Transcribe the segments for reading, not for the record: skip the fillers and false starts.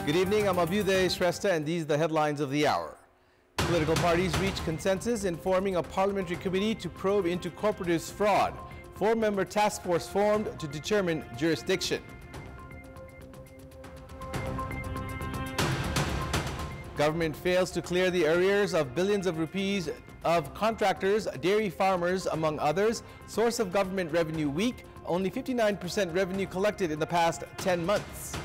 Good evening, I'm Abhyuday Shrestha and these are the headlines of the hour. Political parties reach consensus in forming a parliamentary committee to probe into corporative fraud. 4-member task force formed to determine jurisdiction. Government fails to clear the arrears of billions of rupees of contractors, dairy farmers, among others. Source of government revenue weak, only 59% revenue collected in the past 10 months.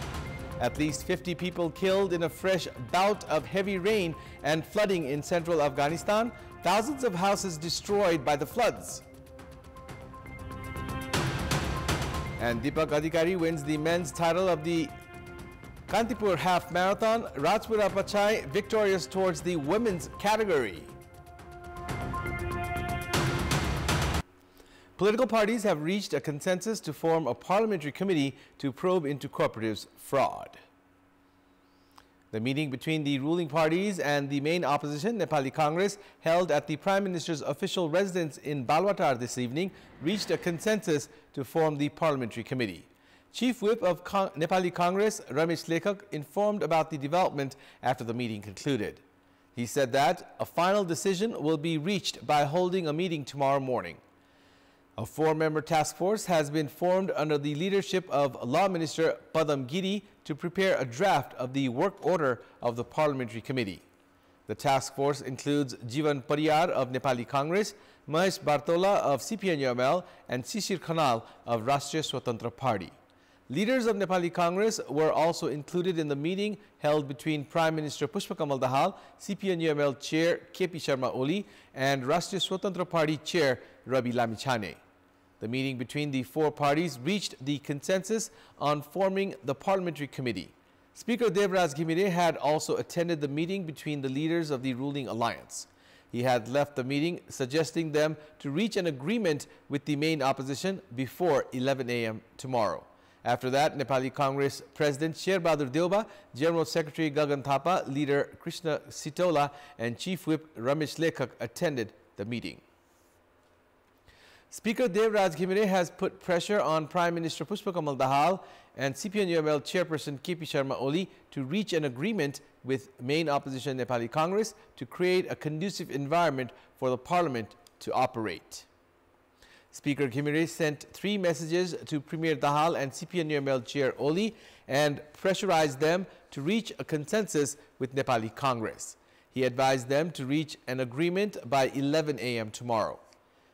At least 50 people killed in a fresh bout of heavy rain and flooding in central Afghanistan. Thousands of houses destroyed by the floods. And Deepak Adhikari wins the men's title of the Kantipur half marathon. Rajpura Pachai victorious towards the women's category. Political parties have reached a consensus to form a parliamentary committee to probe into cooperatives fraud. The meeting between the ruling parties and the main opposition, Nepali Congress, held at the Prime Minister's official residence in Balwatar this evening, reached a consensus to form the parliamentary committee. Chief Whip of Nepali Congress, Ramesh Lekhak, informed about the development after the meeting concluded. He said that a final decision will be reached by holding a meeting tomorrow morning. A 4-member task force has been formed under the leadership of Law Minister Padam Giri to prepare a draft of the work order of the parliamentary committee. The task force includes Jivan Pariyar of Nepali Congress, Mahesh Bartola of CPN-UML, and Shishir Khanal of Rashtriya Swatantra Party. Leaders of Nepali Congress were also included in the meeting held between Prime Minister Pushpakamal Dahal, CPN-UML Chair KP Sharma Oli, and Rashtriya Swatantra Party Chair Rabi Lamichhane. The meeting between the 4 parties reached the consensus on forming the parliamentary committee. Speaker Devraj Ghimire had also attended the meeting between the leaders of the ruling alliance. He had left the meeting suggesting them to reach an agreement with the main opposition before 11 a.m. tomorrow. After that, Nepali Congress President Sher Bahadur Deuba, General Secretary Gagan Thapa, Leader Krishna Sitola, and Chief Whip Ramesh Lekhak attended the meeting. Speaker Devraj Ghimire has put pressure on Prime Minister Pushpakamal Dahal and CPN-UML Chairperson KP Sharma Oli to reach an agreement with main opposition Nepali Congress to create a conducive environment for the parliament to operate. Speaker Ghimire sent 3 messages to Premier Dahal and CPN-UML Chair Oli and pressurized them to reach a consensus with Nepali Congress. He advised them to reach an agreement by 11 a.m. tomorrow.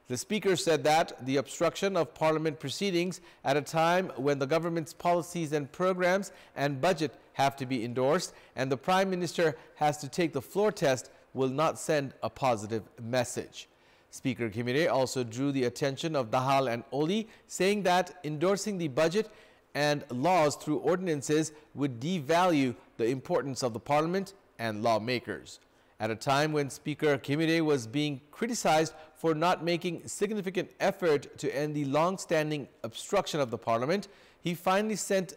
The Speaker said that the obstruction of Parliament proceedings at a time when the government's policies and programs and budget have to be endorsed and the Prime Minister has to take the floor test will not send a positive message. Speaker Ghimire also drew the attention of Dahal and Oli, saying that endorsing the budget and laws through ordinances would devalue the importance of the Parliament and lawmakers. At a time when Speaker Ghimire was being criticized for not making significant effort to end the long-standing obstruction of the Parliament, he finally sent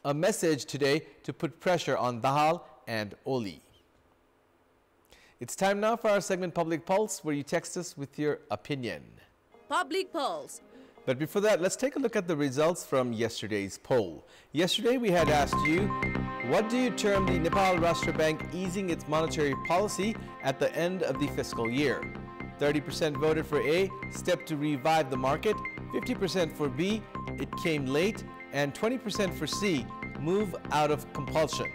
a message today to put pressure on Dahal and Oli. It's time now for our segment Public Pulse, where you text us with your opinion. Public Pulse. But before that, let's take a look at the results from yesterday's poll. Yesterday, we had asked you, what do you term the Nepal Rashtra Bank easing its monetary policy at the end of the fiscal year? 30% voted for A, step to revive the market, 50% for B, it came late, and 20% for C, move out of compulsion.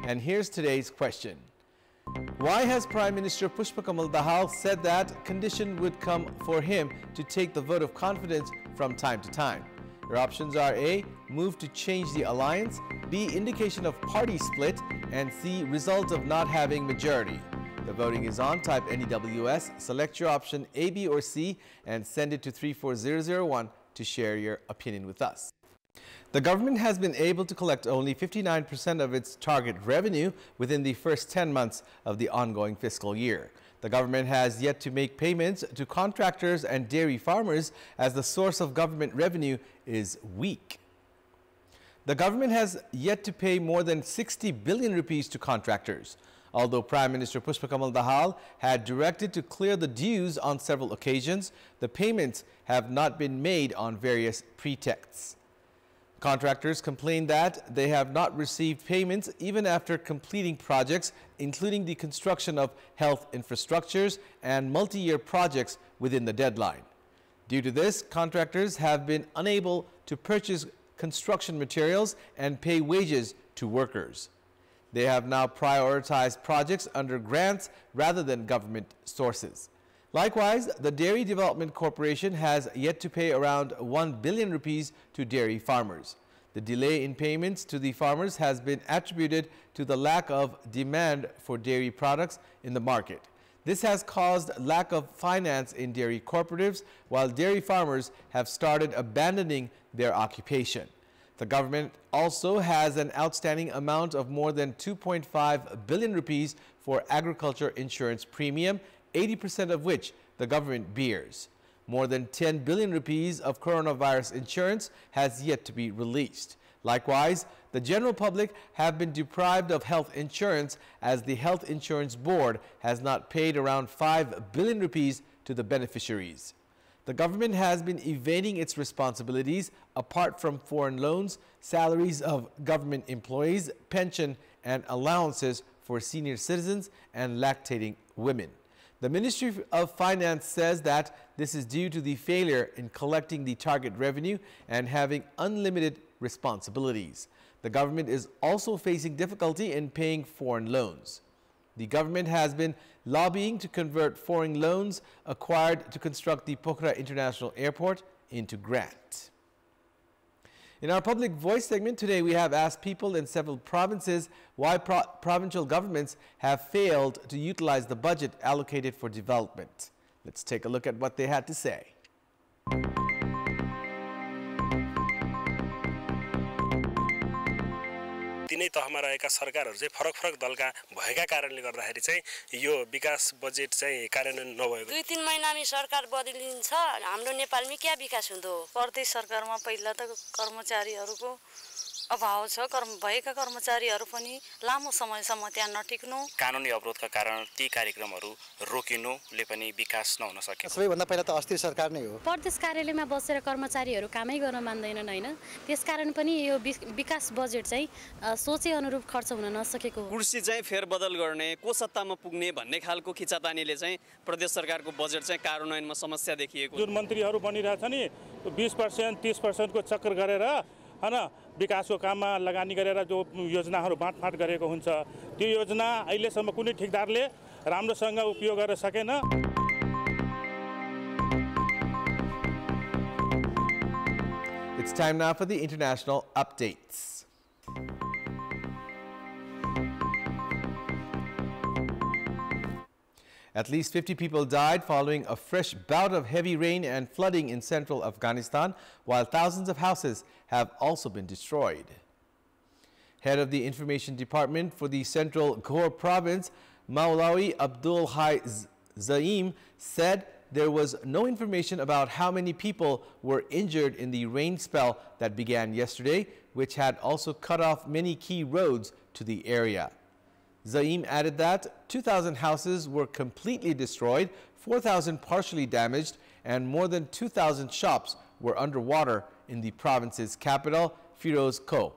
And here's today's question. Why has Prime Minister Pushpakamal Dahal said that condition would come for him to take the vote of confidence from time to time? Your options are A, move to change the alliance, B, indication of party split, and C, result of not having majority. The voting is on. Type NEWS, select your option A, B, or C, and send it to 34001 to share your opinion with us. The government has been able to collect only 59% of its target revenue within the first 10 months of the ongoing fiscal year. The government has yet to make payments to contractors and dairy farmers as the source of government revenue is weak. The government has yet to pay more than 60 billion rupees to contractors. Although Prime Minister Pushpakamal Dahal had directed to clear the dues on several occasions, the payments have not been made on various pretexts. Contractors complain that they have not received payments even after completing projects, including the construction of health infrastructures and multi-year projects within the deadline. Due to this, contractors have been unable to purchase construction materials and pay wages to workers. They have now prioritized projects under grants rather than government sources. Likewise, the Dairy Development Corporation has yet to pay around 1 billion rupees to dairy farmers. The delay in payments to the farmers has been attributed to the lack of demand for dairy products in the market. This has caused lack of finance in dairy cooperatives, while dairy farmers have started abandoning their occupation. The government also has an outstanding amount of more than 2.5 billion rupees for agriculture insurance premium, 80% of which the government bears. More than 10 billion rupees of coronavirus insurance has yet to be released. Likewise, the general public have been deprived of health insurance as the Health Insurance Board has not paid around 5 billion rupees to the beneficiaries. The government has been evading its responsibilities apart from foreign loans, salaries of government employees, pension and allowances for senior citizens and lactating women. The Ministry of Finance says that this is due to the failure in collecting the target revenue and having unlimited responsibilities. The government is also facing difficulty in paying foreign loans. The government has been lobbying to convert foreign loans acquired to construct the Pokhara International Airport into grant. In our Public Voice segment today, we have asked people in several provinces why provincial governments have failed to utilize the budget allocated for development. Let's take a look at what they had to say. तिनै तहमा रहेका सरकारहरु चाहिँ फरक-फरक दलका भएका कारणले गर्दाखेरि चाहिँ यो विकास budget चाहिँ कार्यान्वयन नभएको 2-3 महिनामा सरकार बदलिन्छ हाम्रो नेपालमा के विकास हुँदो प्रदेश सरकारमा पहिला त कर्मचारीहरुको अभाव छ भएका कर्मचारीहरु पनि लामो समयसम्म त्यहाँ नटिक्नु कानुनी अवरोधका कारण ती कार्यक्रमहरु रोकिनुले पनि विकास नहुन सके सबैभन्दा पहिला त अस्थिर सरकार नै हो प्रदेश कार्यालयमा बसेर कर्मचारीहरु कामै गर्न मान्दैनन् हैन त्यसकारण पनि यो विकास बजेट चाहिँ सोचे अनुरूप खर्च हुन नसकेको कुर्सी चाहिँ फेरबदल गर्ने को सत्तामा पुग्ने भन्ने खालको खिचातानीले चाहिँ प्रदेश सरकारको बजेट चाहिँ कार्यान्वयनमा समस्या देखिएको जुन मन्त्रीहरु बनिरहेछ नि 20% 30% को चक्कर गरेर हैन विकासको काममा लगानी गरेर जो योजनाहरु बाँडफाँड गरेको हुन्छ त्यो योजना अहिलेसम्म कुनै ठेकदारले राम्रोसँग उपयोग गर्न सकेन It's time now for the international updates. At least 50 people died following a fresh bout of heavy rain and flooding in central Afghanistan, while thousands of houses have also been destroyed. Head of the Information Department for the Central Ghor Province, Maulawi Abdul Hai Zaim, said there was no information about how many people were injured in the rain spell that began yesterday, which had also cut off many key roads to the area. Zaim added that 2,000 houses were completely destroyed, 4,000 partially damaged, and more than 2,000 shops were underwater in the province's capital, Firozkoh.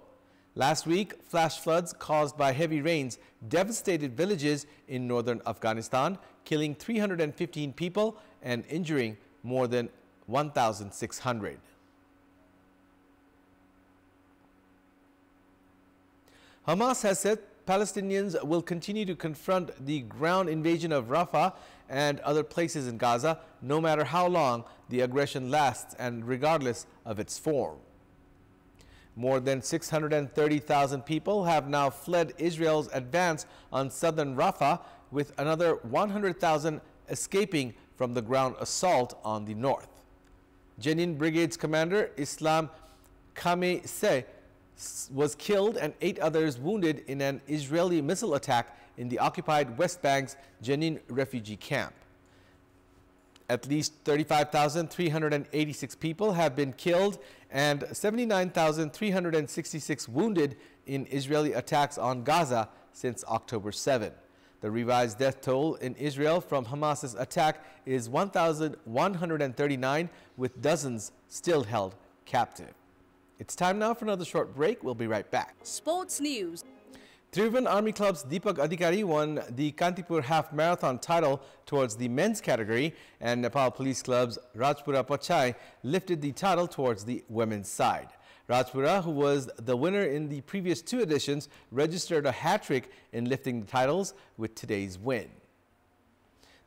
Last week, flash floods caused by heavy rains devastated villages in northern Afghanistan, killing 315 people and injuring more than 1,600. Hamas has said Palestinians will continue to confront the ground invasion of Rafah and other places in Gaza, no matter how long the aggression lasts and regardless of its form. More than 630,000 people have now fled Israel's advance on southern Rafah, with another 100,000 escaping from the ground assault on the north. Jenin Brigade's commander Islam Kameh was killed and 8 others wounded in an Israeli missile attack in the occupied West Bank's Jenin refugee camp. At least 35,386 people have been killed and 79,366 wounded in Israeli attacks on Gaza since October 7. The revised death toll in Israel from Hamas's attack is 1,139, with dozens still held captive. It's time now for another short break. We'll be right back. Sports news. Tribhuvan Army Club's Deepak Adhikari won the Kantipur Half Marathon title towards the men's category, and Nepal Police Club's Rajpura Pachai lifted the title towards the women's side. Rajpura, who was the winner in the previous 2 editions, registered a hat-trick in lifting the titles with today's win.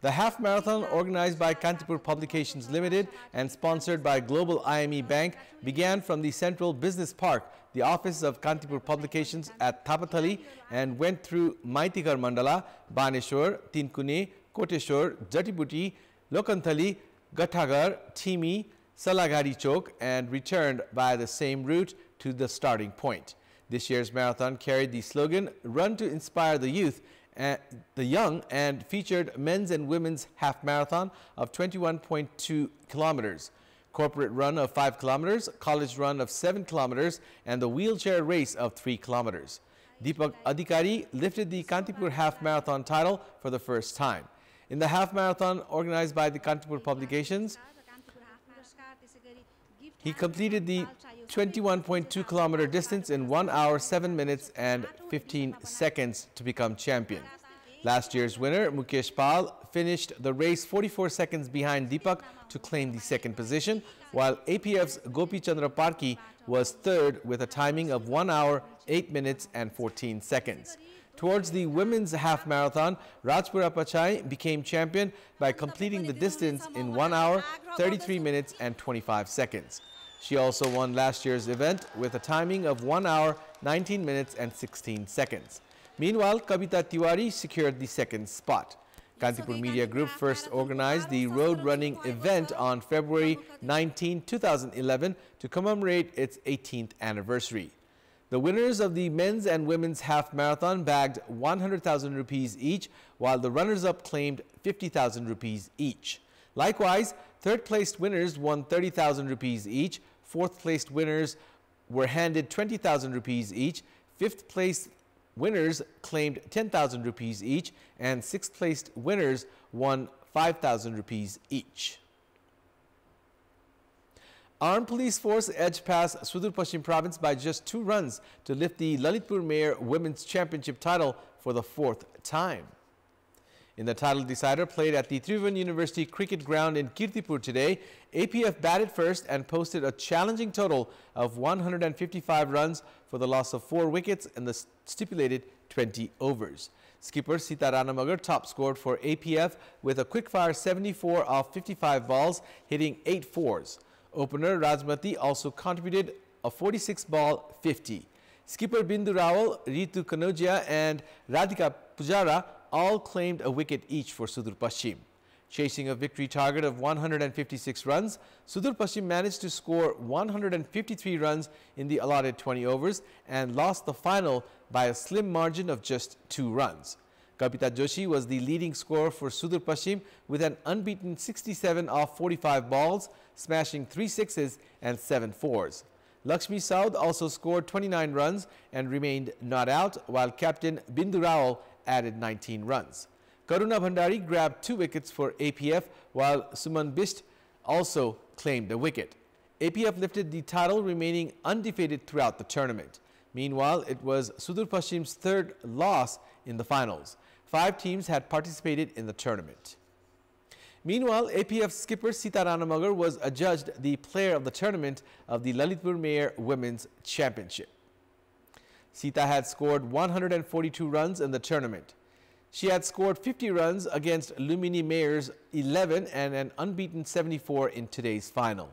The half marathon, organized by Kantipur Publications Limited and sponsored by Global IME Bank, began from the Central Business Park, the office of Kantipur Publications at Thapatali, and went through Maitikar Mandala, Baneshwar, Tinkune, Koteshwar, Jatiputi, Lokanthali, Gathagar, Thimi, Salagari Chowk, and returned by the same route to the starting point. This year's marathon carried the slogan "Run to Inspire the Youth," the young, and featured men's and women's half marathon of 21.2 kilometers, corporate run of 5 kilometers, college run of 7 kilometers, and the wheelchair race of 3 kilometers. Deepak Adhikari lifted the Kantipur half marathon title for the first time. In the half marathon organized by the Kantipur Publications, he completed the 21.2 kilometer distance in 1 hour, 7 minutes and 15 seconds to become champion. Last year's winner, Mukesh Pal, finished the race 44 seconds behind Deepak to claim the second position, while APF's Gopi Chandra Parki was third with a timing of 1 hour, 8 minutes and 14 seconds. Towards the women's half marathon, Rajpura Pachai became champion by completing the distance in 1 hour, 33 minutes and 25 seconds. She also won last year's event with a timing of 1 hour, 19 minutes and 16 seconds. Meanwhile, Kavita Tiwari secured the second spot. Kantipur Media Group first organized the road running event on February 19, 2011 to commemorate its 18th anniversary. The winners of the men's and women's half marathon bagged 100,000 rupees each, while the runners-up claimed 50,000 rupees each. Likewise, third-placed winners won 30,000 rupees each, fourth-placed winners were handed 20,000 rupees each, fifth-placed winners claimed 10,000 rupees each, and sixth-placed winners won 5,000 rupees each. Armed police force edged past Sudur Paschim province by just 2 runs to lift the Lalitpur Mayor Women's Championship title for the 4th time. In the title decider played at the Tribhuvan University Cricket Ground in Kantipur today, APF batted first and posted a challenging total of 155 runs for the loss of 4 wickets in the stipulated 20 overs. Skipper Sita Ranamagar top scored for APF with a quick-fire 74 off 55 balls, hitting 8 fours. Opener Rajmati also contributed a 46-ball 50. Skipper Bindu Rawal, Ritu Kanojia and Radhika Pujara all claimed a wicket each for Sudur Paschim. Chasing a victory target of 156 runs, Sudur Paschim managed to score 153 runs in the allotted 20 overs and lost the final by a slim margin of just 2 runs. Kapita Joshi was the leading scorer for Sudur Paschim with an unbeaten 67 off 45 balls, smashing 3 sixes and 7 fours. Lakshmi Saud also scored 29 runs and remained not out, while captain Bindu Rawal added 19 runs. Karuna Bhandari grabbed 2 wickets for APF, while Suman Bisht also claimed a wicket. APF lifted the title, remaining undefeated throughout the tournament. Meanwhile, it was Sudur Paschim's 3rd loss in the finals. 5 teams had participated in the tournament. Meanwhile, APF skipper Sita Ranamagar was adjudged the player of the tournament of the Lalitpur Mayor Women's Championship. Sita had scored 142 runs in the tournament. She had scored 50 runs against Lumini Mayor's 11 and an unbeaten 74 in today's final.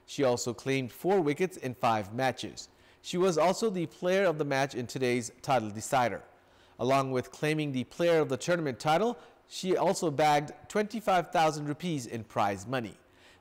She also claimed 4 wickets in 5 matches. She was also the player of the match in today's title decider. Along with claiming the player of the tournament title, she also bagged 25,000 rupees in prize money.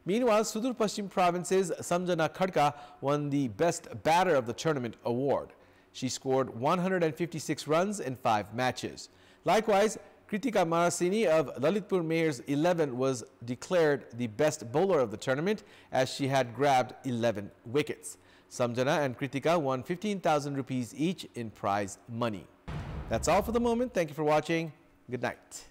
Meanwhile, Sudur Paschim Province's Samjana Khadka won the Best Batter of the Tournament award. She scored 156 runs in 5 matches. Likewise, Kritika Marasini of Lalitpur Mayor's 11 was declared the best bowler of the tournament as she had grabbed 11 wickets. Samjana and Kritika won 15,000 rupees each in prize money. That's all for the moment. Thank you for watching. Good night.